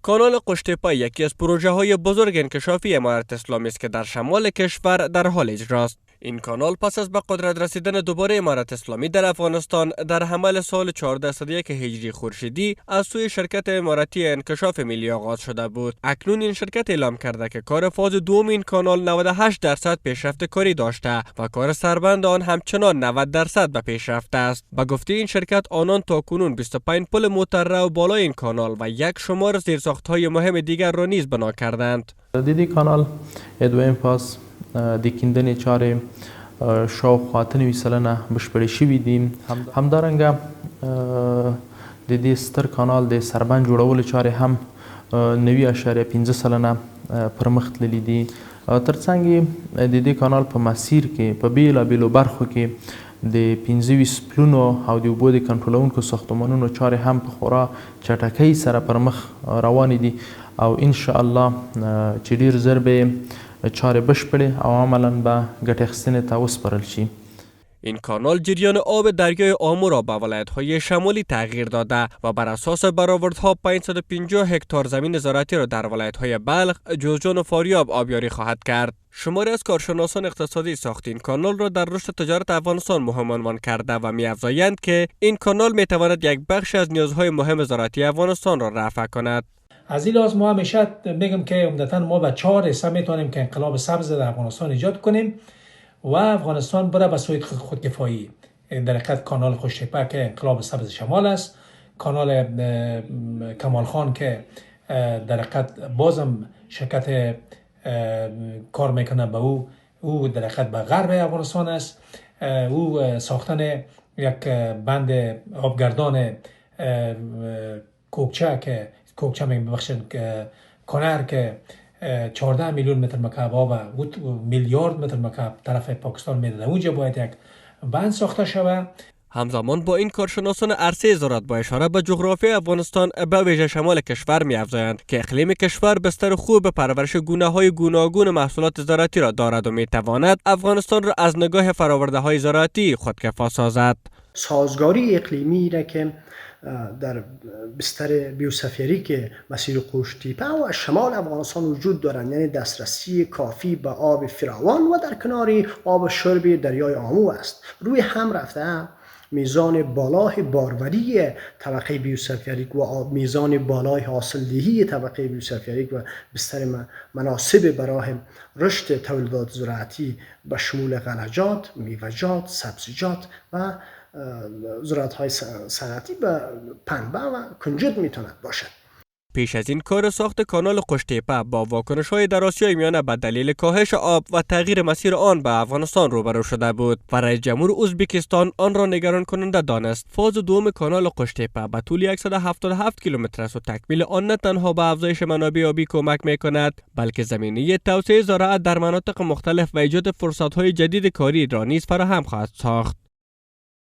کانال قشتیپه یکی از پروژه های بزرگ انکشافی امارت اسلامی است که در شمال کشور در حال اجراست. این کانال پس از به قدرت رسیدن دوباره امارت اسلامی در افغانستان در حمل سال 1401 هجری خورشیدی از سوی شرکت اماراتی انکشاف ملی آغاز شده بود. اکنون این شرکت اعلام کرده که کار فاز دوم این کانال 98% پیشرفت کاری داشته و کار سربند آن همچنان 90% به پیشرفت است. به گفته این شرکت آنان تاکنون 25 پل موتررو بالای این کانال و یک شمار زیرساخت‌های مهم دیگر را نیز بنا کردند. دیدی کانال دویم پاس دیکندن چاره شاوخوا 90 سلنه بشپړې شوي دي. همدارنګه د دې ستر کانال د سربند جوړولو چارې هم 90.5 سلنه پرمخ تللي دي. ترڅنګ د دې کانال په مسیر کې په بیلابیلو برخو کې د 25 پلونو او د اوبو د کنټرولونکو ساختمانونو چارې هم په خورا چټکۍ سره پرمخ روانې دي او ان شاء الله چې ډیر زر به چاره بشپړې او عملاً به ګټې اخیستنې ته وسپارل شي. این کانال جریان آب دریای آمو را به ولایت‌های شمالی تغییر داده و بر اساس برآوردها 550 هکتار زمین زراعتی را در ولایت‌های بلخ، جوزجان و فاریاب آبیاری خواهد کرد. شماری از کارشناسان اقتصادی ساخت این کانال را در رشد تجارت افغانستان مهم عنوان کرده و می‌افزایند که این کانال می‌تواند یک بخش از نیازهای مهم زراعتی افغانستان را رفع کند. از این لحاظ ما همیشه میگم که عمدتاً ما به 4 حصه میتونیم که انقلاب سبز در افغانستان ایجاد کنیم و افغانستان بره به سوی خودکفایی. در حقیقت کانال قشتیپه که انقلاب سبز شمال است، کانال کمال خان که در حقیقت بازم شرکت کار میکنه به او در حقیقت به غرب افغانستان است. او ساختن یک بند آبگردان کوکچه میبخشند کنر که 14 میلیون متر مکعب آب و میلیارد متر مکعب طرف پاکستان میده. اونجا باید یک بند ساخته شود. همزمان با این کارشناسان عرصه زراعت با اشاره به جغرافی افغانستان به ویژه شمال کشور می‌افزایند که اقلیم کشور بستر خوب پرورش گونه‌های گوناگون محصولات زراعتی را دارد و می‌تواند افغانستان را از نگاه فرآورده‌های زراعتی خودکفا سازد. سازگاری اقلیمی را که در بستر بیوسفری که مسیر قشتیپه و شمال افغانستان وجود دارند، یعنی دسترسی کافی به آب فراوان و در کنار آب شرب دریای آمو است. روی هم رفته میزان بالای باروری طبقه بیوسفریک و میزان بالای حاصلدهی طبقه بیوسفریک و بستر مناسب برای رشد تولیدات زراعتی به شمول غلجات، میوه‌جات، سبزیجات و زراعت‌های صنعتی به پنبه و کنجد میتواند باشد. پیش از این کار ساخت کانال قشتیپه با واکنش‌های در آسیای میانه به دلیل کاهش آب و تغییر مسیر آن به افغانستان روبرو شده بود و رئیس جمهور ازبکستان آن را نگران کننده دانست. فاز دوم کانال قشتیپه به طول 177 کیلومتر است و تکمیل آن نه تنها به افزایش منابع آبی کمک می‌کند، بلکه زمینه توسعه زراعت در مناطق مختلف و ایجاد فرصت‌های جدید کاری را نیز فراهم خواهد ساخت.